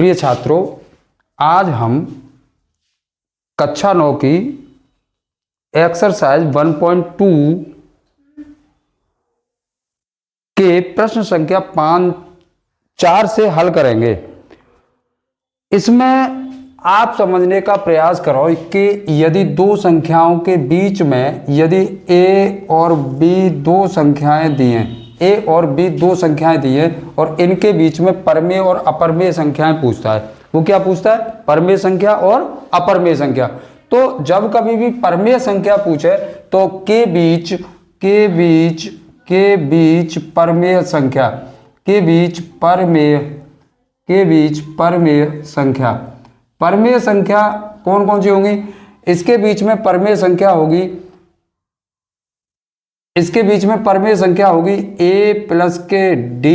प्रिय छात्रों, आज हम कक्षा 9 की एक्सरसाइज 1.2 के प्रश्न संख्या 4 से हल करेंगे। इसमें आप समझने का प्रयास करो कि यदि दो संख्याओं के बीच में यदि a और b दो संख्याएं दी हैं, a और b दो संख्याएं दी हैं और इनके बीच में परमेय और अपरमेय संख्याएं पूछता है। वो क्या पूछता है? परमेय संख्या और अपरमेय संख्या। तो जब कभी भी परमेय संख्या पूछे तो के बीच परमेय संख्या, के बीच परमेय संख्या, परमेय संख्या कौन कौन सी होंगी? इसके बीच में परमेय संख्या होगी, इसके बीच में परमेय संख्या होगी a प्लस के d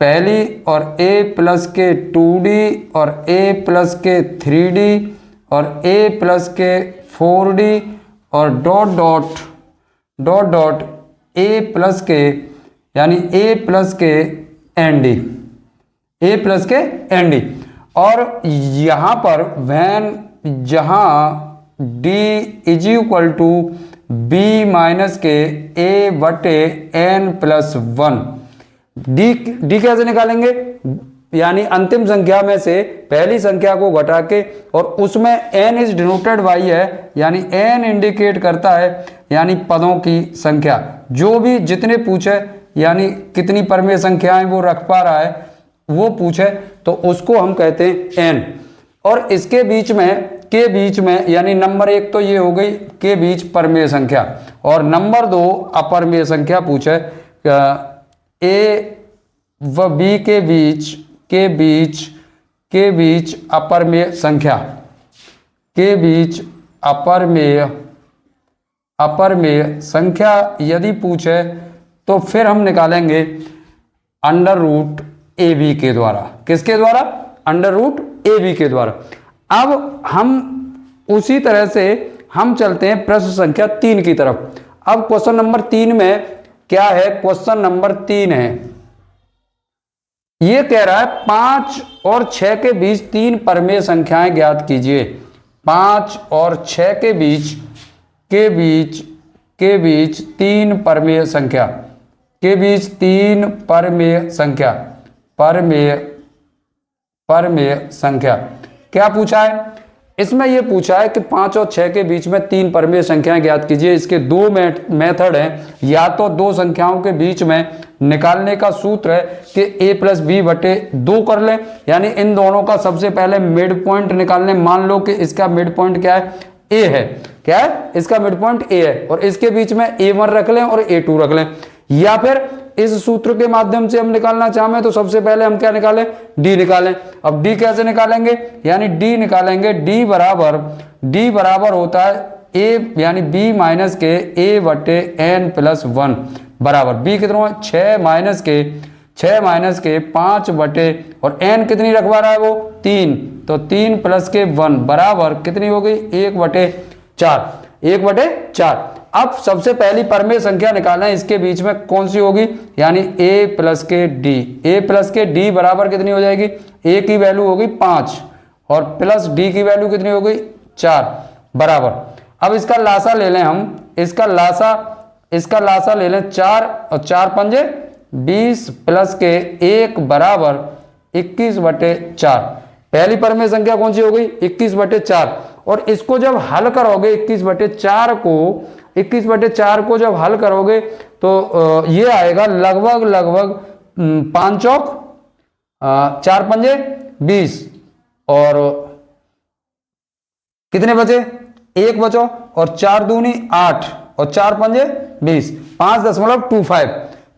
पहली और a प्लस के 2d और a प्लस के 3d और a प्लस के 4d और डॉट डॉट a प्लस के यानी a प्लस के nd, a प्लस के nd। और यहाँ पर वैन जहाँ d is equal to b minus के a बटे n प्लस 1, डी कैसे निकालेंगे? यानी अंतिम संख्या में से पहली संख्या को घटा के, और उसमें n इज डिनोटेड बाई है, यानी n इंडिकेट करता है यानी पदों की संख्या। जो भी जितने पूछे यानी कितनी परमेय संख्याएं वो रख पा रहा है वो पूछे तो उसको हम कहते हैं n। और इसके बीच में के बीच में यानी नंबर 1 तो ये हो गई के बीच परमेय संख्या, और नंबर 2 अपरमेय संख्या पूछे a व b के बीच अपरमेय संख्या, के बीच अपरमेय संख्या यदि पूछे तो फिर हम निकालेंगे अंडर रूट ए बी के द्वारा। किसके द्वारा? अंडर रूट ए बी के द्वारा। अब हम उसी तरह से हम चलते हैं प्रश्न संख्या 3 की तरफ। अब क्वेश्चन नंबर 3 में क्या है? क्वेश्चन नंबर 3 है, ये कह रहा है 5 और 6 के बीच 3 परमेय संख्याएं ज्ञात कीजिए। 5 और 6 के बीच 3 परमेय संख्या, के बीच 3 परमेय संख्या, परमेय संख्या क्या पूछा है? इसमें यह पूछा है कि 5 और 6 के बीच में 3 परमेय संख्याएं ज्ञात कीजिए। इसके दो मेथड हैं, या तो दो संख्याओं के बीच में निकालने का सूत्र है कि a प्लस बी बटे 2 कर लें, यानी इन दोनों का सबसे पहले मिड पॉइंट निकाल लें। मान लो कि इसका मिड पॉइंट क्या है? a है। क्या है? इसका मिड पॉइंट a है, और इसके बीच में a1 रख लें और a2 रख लें। या फिर इस सूत्र के माध्यम से हम निकालना चाहें तो सबसे पहले हम क्या निकालें? d निकालें। अब d कैसे निकालेंगे? यानी d निकालेंगे, d बराबर होता है a यानी b माइनस के a बटे n प्लस 1 बराबर b कितना है? 6 माइनस के 5 बटे, और n कितनी रखवा रहा है वो? 3, तो 3 प्लस के 1 बराबर कितनी हो गई? 1 बटे 4। अब सबसे पहली परमेय संख्या निकालना है, इसके बीच में कौन सी होगी? यानी a प्लस के d बराबर कितनी हो जाएगी? a की वैल्यू होगी 5 और प्लस d की वैल्यू कितनी हो गई? 4 बराबर। अब इसका लासा ले लें हम, इसका लासा ले लें 4 और 4 पंजे 20 प्लस के 1 बराबर 21 बटे 4। पहली परमेय संख्या कौन सी हो गई? 21 बटे 4। और इसको जब हल करोगे 21 बटे 4 को जब हल करोगे तो ये आएगा लगभग 5 चौक 4 पंजे 20, और कितने बचे? 1 बचो, और 4 दूनी 8 और 4 पंजे 20, 5.25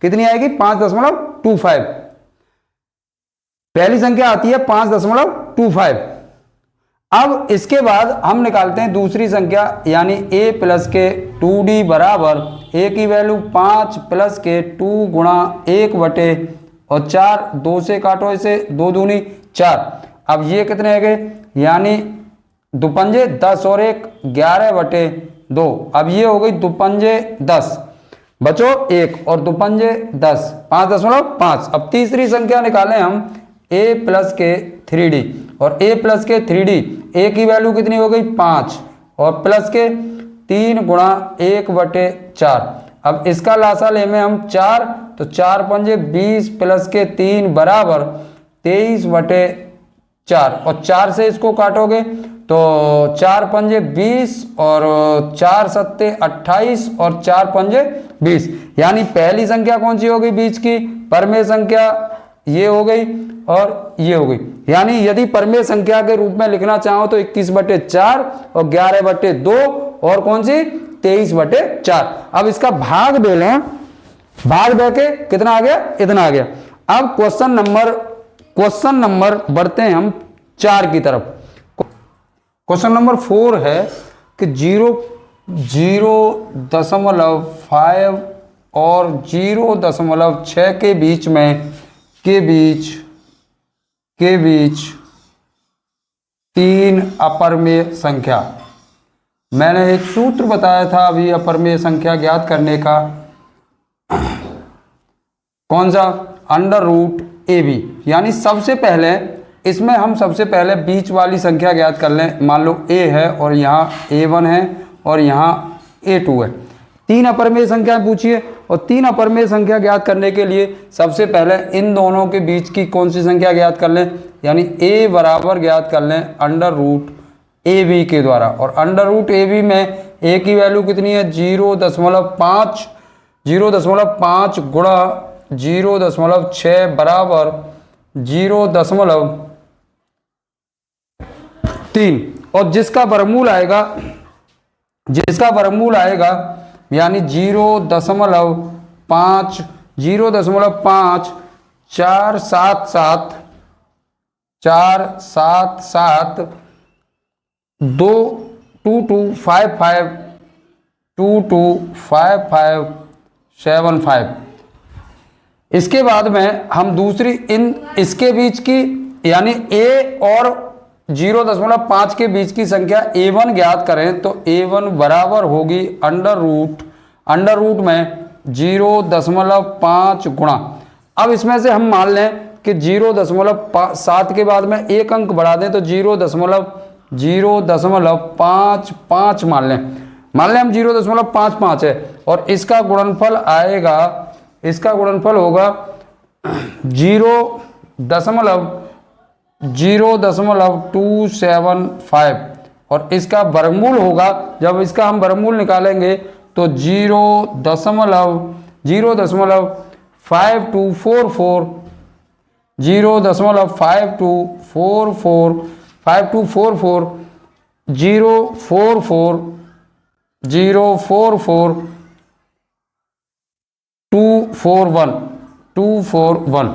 कितनी आएगी? 5.25। पहली संख्या आती है 5.25। अब इसके बाद हम निकालते हैं दूसरी संख्या, यानी a प्लस के 2d बराबर a की वैल्यू 5 प्लस के 2 गुणा 1 बटे और 4, 2 से काटो इसे, 2 दूनी 4। अब ये कितने हो गए? यानी दुपंजे 10 और 1 11 बटे 2। अब ये हो गई दुपंजे 10, बचो 1 और दुपंजे 10, 5.5। अब तीसरी संख्या निकालें हम, ए प्लस के 3d और ए प्लस के 3d, ए की वैल्यू कितनी हो गई 5 और प्लस के 3 गुणा 1/4। अब इसका लासा ले में हम 4, तो 4 पंजे 20 प्लस के 3 बराबर 23/4 और 4 से इसको काटोगे तो 4 पंजे 20 और 4 सत्ते 28 और 4 पंजे 20, यानी पहली संख्या कौन सी हो गई बीच की, परमेय संख्या ये हो गई और ये हो गई। यानी यदि परमेय संख्या के रूप में लिखना चाहो तो 21/4 और 11/2 और कौन सी 23/4। अब इसका भाग दे लें, भाग दे के कितना आ गया, इतना आ गया। अब क्वेश्चन नंबर बढ़ते हैं हम 4 की तरफ। क्वेश्चन नंबर 4 है कि 0.5 और 0.6 के बीच में के बीच 3 अपरमेय संख्या। मैंने एक सूत्र बताया था अभी अपरमेय संख्या ज्ञात करने का, कौन सा, √AB। यानी सबसे पहले इसमें हम सबसे पहले बीच वाली संख्या ज्ञात कर लें। मान लो a है और यहाँ a1 है और यहाँ a2 है। 3 अपरमेय संख्या पूछिए और 3 अपरमेय संख्या ज्ञात करने के लिए सबसे पहले इन दोनों के बीच की कौन सी संख्या ज्ञात कर लें, यानी a बराबर ज्ञात कर लें √AB के द्वारा। और √AB में a की वैल्यू कितनी है 0.5 गुणा 0.6 बराबर 0.3 और जिसका वर्गमूल आएगा यानी 0.5 477 2255 इसके बाद में हम दूसरी इसके बीच की यानी a और 0.5 के बीच की संख्या a1 ज्ञात करें तो a1 बराबर होगी अंडर रूट में 0.5 गुणा। अब इसमें से हम मान लें कि 0.7 के बाद में एक अंक बढ़ा दें तो 0.55 मान लें हम 0.55 है और इसका गुणनफल होगा 0.275 और इसका वर्गमूल होगा, जब इसका हम वर्गमूल निकालेंगे तो 0.524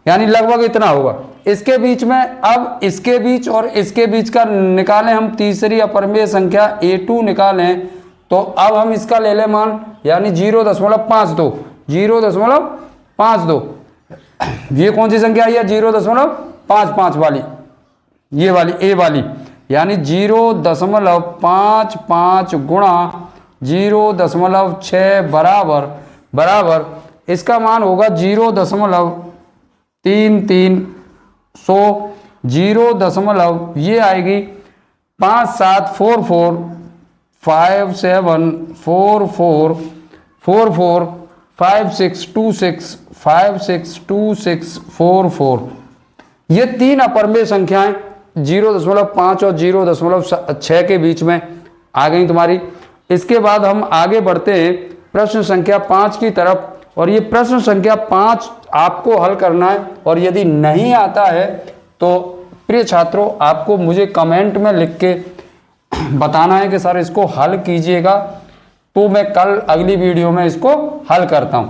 यानी लगभग इतना होगा। इसके बीच में अब इसके बीच और इसके बीच का निकालें हम तीसरी अपरमेय संख्या a2 निकालें तो अब हम इसका ले लें मान यानी 0.52 ये कौन सी संख्या है 0.55 वाली, ये वाली a वाली, यानी 0.55 गुणा 0.6 बराबर इसका मान होगा 0.33 ये आएगी 5744445626 ये 3 अपरमेय संख्याएं 0.5 और 0.6 के बीच में आ गई तुम्हारी। इसके बाद हम आगे बढ़ते हैं प्रश्न संख्या 5 की तरफ और ये प्रश्न संख्या 5 आपको हल करना है और यदि नहीं आता है तो प्रिय छात्रों आपको मुझे कमेंट में लिख के बताना है कि सर इसको हल कीजिएगा, तो मैं कल अगली वीडियो में इसको हल करता हूं।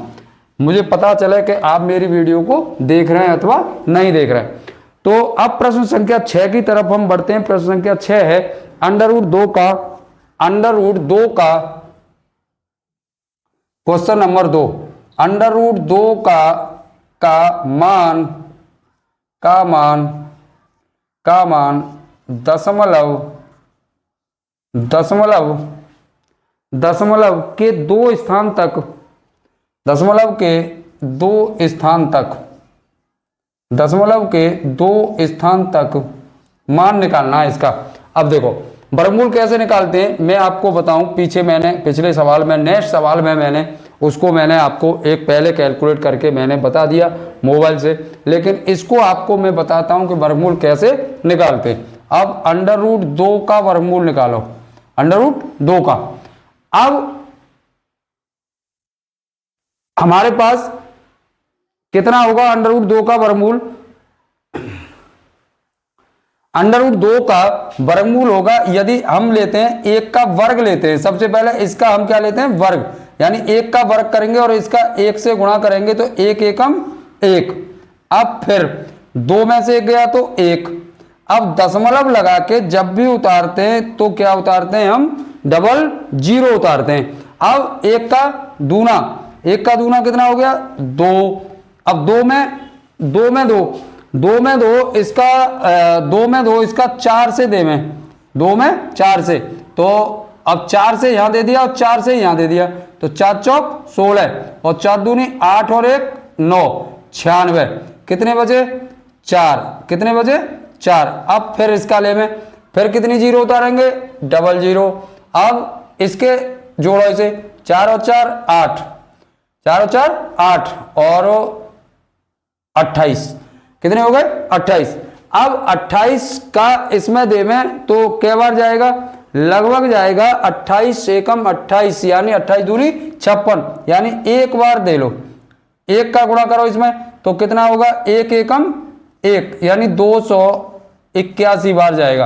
मुझे पता चले कि आप मेरी वीडियो को देख रहे हैं अथवा नहीं देख रहे हैं। तो अब प्रश्न संख्या 6 की तरफ हम बढ़ते हैं। प्रश्न संख्या 6 है √2 का क्वेश्चन नंबर 2 √2 का मान दशमलव के 2 स्थान तक दशमलव के 2 स्थान तक मान निकालना है इसका। अब देखो वर्गमूल कैसे निकालते हैं मैं आपको बताऊं, पीछे मैंने पिछले सवाल में, नेक्स्ट सवाल में मैंने उसको मैंने आपको एक पहले कैलकुलेट करके मैंने बता दिया मोबाइल से, लेकिन इसको आपको मैं बताता हूं कि वर्गमूल कैसे निकालते हैं। अब √2 का वर्गमूल निकालो, √2 का। अब हमारे पास कितना होगा √2 का वर्गमूल? √2 का वर्गमूल होगा, यदि हम लेते हैं 1 का वर्ग लेते हैं, सबसे पहले इसका हम क्या लेते हैं वर्ग, यानी 1 का वर्ग करेंगे और इसका 1 से गुणा करेंगे तो 1 एकम 1। अब फिर 2 में से 1 गया तो 1। अब दशमलव लगा के जब भी उतारते हैं तो क्या उतारते हैं हम? डबल जीरो उतारते हैं। अब 1 का दूना, 1 का दूना कितना हो गया? 2। अब 2 में 2 इसका 2 में 2 इसका 4 से दे में 2 में 4 से, तो अब 4 से यहां दे दिया और 4 से यहां दे दिया, तो 4 चौक 16 और 4 दूनी 8 और 1 9, 96। कितने बचे? 4। कितने बचे? 4। अब फिर इसका ले में फिर कितनी जीरो उतारेंगे? Double zero. अब इसके जोड़ो इसे, 4 और 4 8, 4 और 4 8 और 28। कितने हो गए? 28। अब 28 का इसमें दे में तो कै बार जाएगा? लगभग जाएगा 28 एकम 28, यानी 28 दूनी 56, यानी एक बार दे लो, 1 का गुणा करो इसमें तो कितना होगा? 1 एकम 1, यानी 281 बार जाएगा।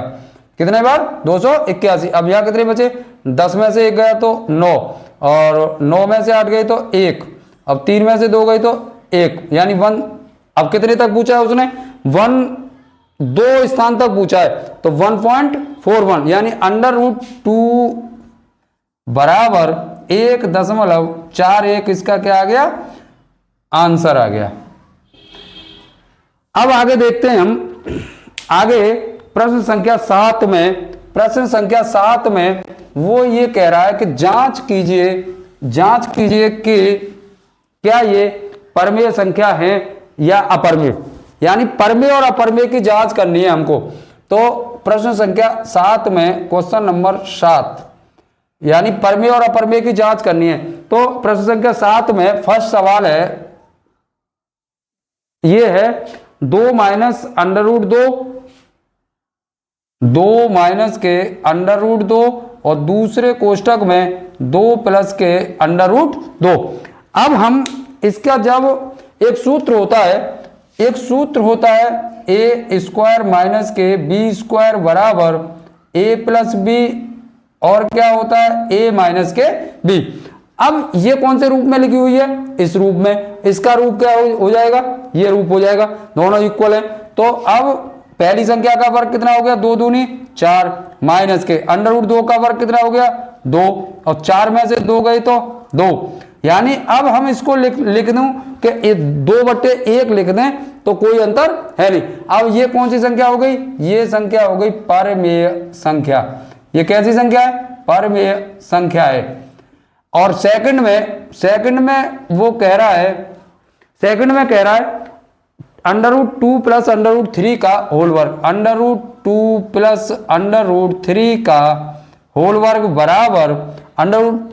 कितने बार? 281। अब यहां कितने बचे? 10 में से 1 गया तो 9, और 9 में से 8 गए तो 1, अब 3 में से 2 गए तो 1, यानी 1। अब कितने तक पूछा है उसने? 2 स्थान तक पूछा है, तो 1.41, यानी √2 बराबर 1.41 इसका क्या आ गया? आंसर आ गया। अब आगे देखते हैं हम, आगे प्रश्न संख्या 7 में, प्रश्न संख्या 7 में वो ये कह रहा है कि जांच कीजिए कि क्या ये परमेय संख्या है या अपरमेय, यानी परमेय और अपरमेय की जांच करनी है हमको। तो प्रश्न संख्या 7 में क्वेश्चन नंबर 7, यानी परमेय और अपरमेय की जांच करनी है। तो प्रश्न संख्या 7 में फर्स्ट सवाल है, ये है 2 माइनस √2, 2 माइनस के √2 और दूसरे कोष्टक में 2 प्लस के √2। अब हम इसका जब एक सूत्र होता है ए स्क्वायर माइनस के बी स्क्वायर बराबर ए प्लस बी, और क्या होता है? ए माइनस के बी। अब ये कौन से रूप में लिखी हुई है? इस रूप में। इसका रूप क्या हो जाएगा? ये रूप हो जाएगा, दोनों इक्वल है। तो अब पहली संख्या का वर्ग कितना हो गया? 2 दूनी 4, माइनस के √2 का वर्ग कितना हो गया? 2, और 4 में से 2 गए तो 2, यानी अब हम इसको लिख दूं कि 2/1 लिख दें तो कोई अंतर है नहीं। अब ये कौन सी संख्या हो गई? ये संख्या हो गई परमेय संख्या। ये कैसी संख्या है? परमेय संख्या है। और सेकंड में वो कह रहा है, √2 प्लस √3 का होल वर्ग, √2 प्लस √3 का होल वर्ग बराबर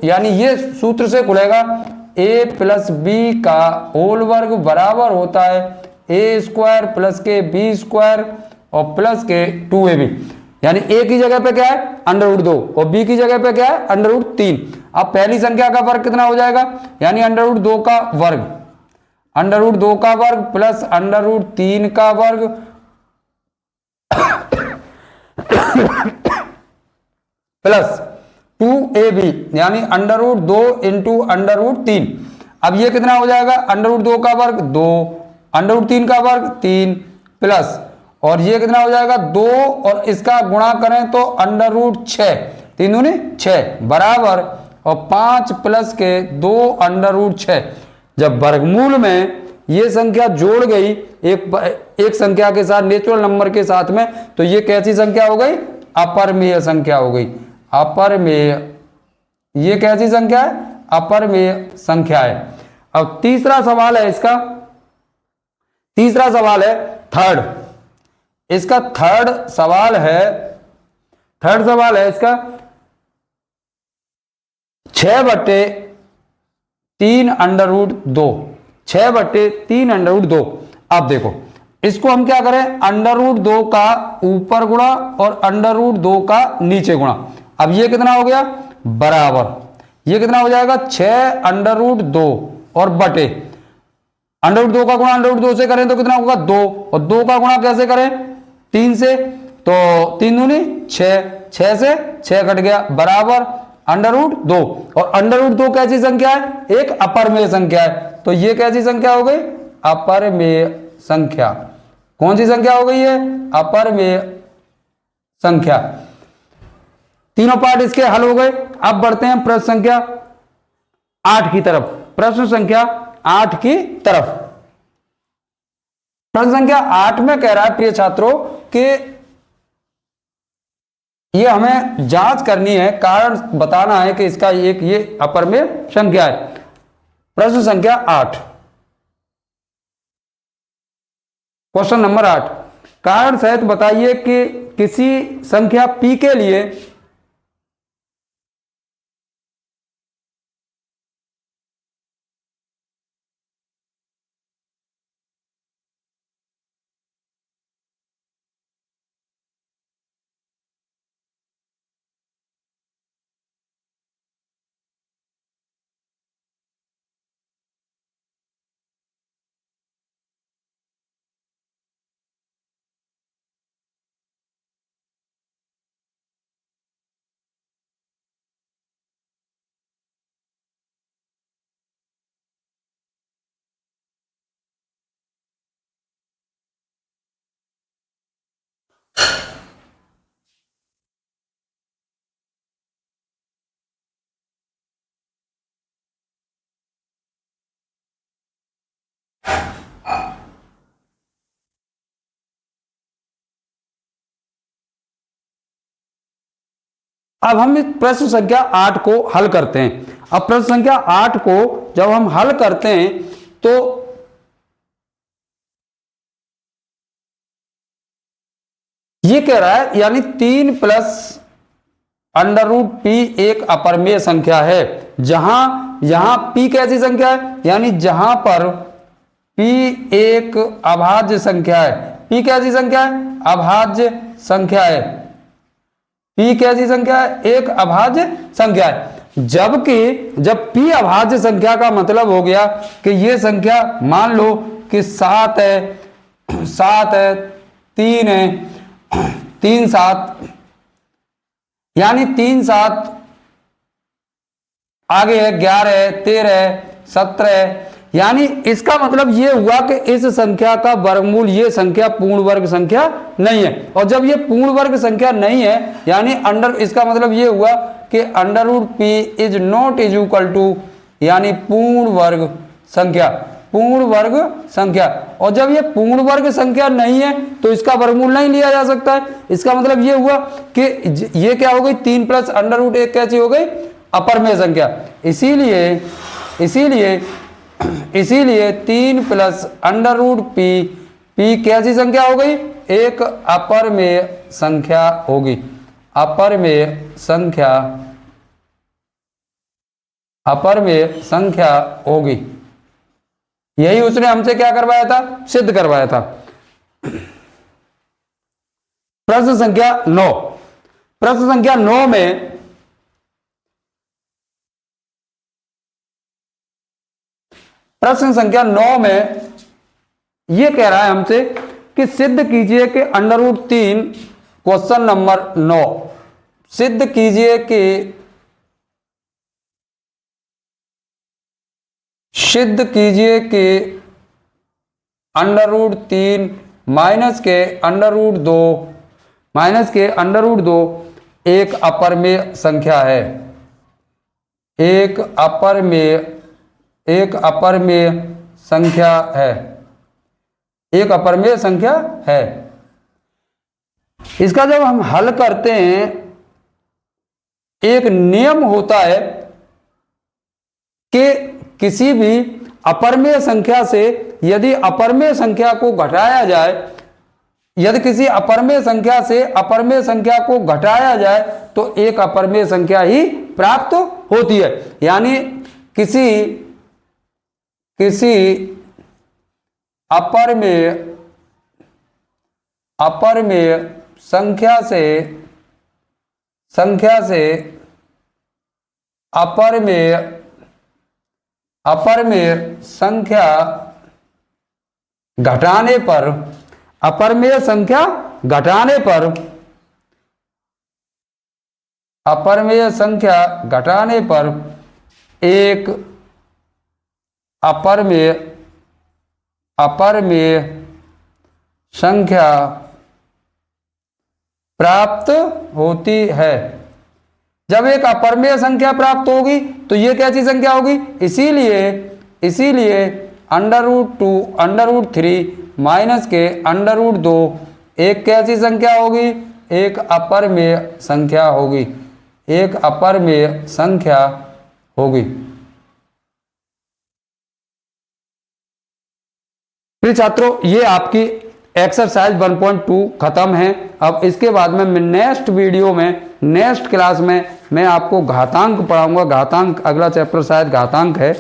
यानी ये सूत्र से खुलेगा a प्लस बी का होल वर्ग बराबर होता है a स्क्वायर प्लस के बी स्क्वायर और प्लस के 2ab, यानी a की जगह पे क्या है? √2 और b की जगह पे क्या है? √3। अब पहली संख्या का वर्ग कितना हो जाएगा? यानी √2 का वर्ग, √2 का वर्ग प्लस √3 का वर्ग प्लस 2ab, यानी √2 इंटू √3। अब ये कितना हो जाएगा? √2 का वर्ग 2, √3 का वर्ग 3, प्लस और ये कितना हो जाएगा? 2 और इसका गुणा करें तो √6, 3 दूनी 6 बराबर और 5 प्लस के 2 √6। जब वर्गमूल में ये संख्या जोड़ गई एक संख्या के साथ, नेचुरल नंबर के साथ में, तो ये कैसी संख्या हो गई? अपरमेय संख्या हो गई। अपरमेय, ये कैसी संख्या है? अपरमेय संख्या है। अब तीसरा सवाल है इसका, तीसरा सवाल है थर्ड। इसका थर्ड सवाल है इसका 6/3√2, 6/3√2। अब देखो इसको हम क्या करें, √2 का ऊपर गुणा और √2 का नीचे गुणा। अब ये कितना हो गया, बराबर, ये कितना हो जाएगा 6√2 और बटे √2 का गुणा √2 से करें तो कितना होगा 2, और 2 का गुणा कैसे करें 3 से, तो 3 दूनी 6, 6 से 6 कट गया, बराबर √2। और √2 कैसी संख्या है, एक अपरमेय संख्या है, तो ये कैसी संख्या हो गई, अपरमेय संख्या। कौन सी संख्या हो गई है, अपरमेय संख्या। तीनों पार्ट इसके हल हो गए। अब बढ़ते हैं प्रश्न संख्या 8 की तरफ। प्रश्न संख्या 8 की तरफ, प्रश्न संख्या 8 में कह रहा है प्रिय छात्रों कि ये हमें जांच करनी है, कारण बताना है कि इसका एक ये अपरमेय संख्या है। प्रश्न संख्या 8, क्वेश्चन नंबर 8, कारण सहित बताइए कि किसी संख्या p के लिए अब हम इस प्रश्न संख्या 8 को हल करते हैं। अब प्रश्न संख्या 8 को जब हम हल करते हैं तो ये कह रहा है यानी 3 + √p एक अपरमेय संख्या है, यहां p कैसी संख्या है, यानी जहां पर p एक अभाज्य संख्या है। p कैसी संख्या है, अभाज्य संख्या है। p कैसी संख्या है, एक अभाज्य संख्या है। जबकि जब p अभाज्य संख्या का मतलब हो गया कि ये संख्या मान लो कि 7 है, 3 है, 3 7, यानी 3 7 आगे है 11, 13, 17, यानी इसका मतलब ये हुआ कि इस संख्या का वर्गमूल ये संख्या पूर्ण वर्ग संख्या नहीं है। और जब ये पूर्ण वर्ग संख्या नहीं है यानी इसका मतलब ये हुआ कि √p is not is equal to यानी पूर्ण वर्ग संख्या, पूर्ण वर्ग संख्या। और जब ये पूर्ण वर्ग संख्या नहीं है तो इसका वर्गमूल नहीं लिया जा सकता है। इसका मतलब ये हुआ कि ये क्या हो गई, 3 + √1 कैसी हो गई, अपरमेय संख्या। इसीलिए 3 + √p कैसी संख्या हो गई, एक अपरमेय संख्या होगी, अपरमेय संख्या होगी। यही उसने हमसे क्या करवाया था, सिद्ध करवाया था। प्रश्न संख्या 9, प्रश्न संख्या 9 में यह कह रहा है हमसे कि सिद्ध कीजिए कि √3, क्वेश्चन नंबर 9, सिद्ध कीजिए कि √3 माइनस के √2 एक अपरमेय संख्या है, एक अपरमेय संख्या है, एक अपरमेय संख्या है। इसका जब हम हल करते हैं एक नियम होता है कि किसी भी अपरमेय संख्या से यदि अपरमेय संख्या को घटाया जाए, यदि किसी अपरमेय संख्या से अपरमेय संख्या को घटाया जाए तो एक अपरमेय संख्या ही प्राप्त होती है। यानी किसी अपरमेय संख्या से अपरमेय संख्या घटाने पर, अपरमेय संख्या घटाने पर एक अपरमेय संख्या प्राप्त होती है। जब एक अपरमेय संख्या प्राप्त होगी तो ये कैसी संख्या होगी, इसीलिए √2 √3 माइनस के √2 एक कैसी संख्या होगी, एक अपरमेय संख्या होगी, एक अपरमेय संख्या होगी। प्रिय छात्रों, ये आपकी एक्सरसाइज 1.2 खत्म है। अब इसके बाद में मैं नेक्स्ट वीडियो में, नेक्स्ट क्लास में मैं आपको घातांक पढ़ाऊंगा। घातांक अगला चैप्टर शायद घातांक है।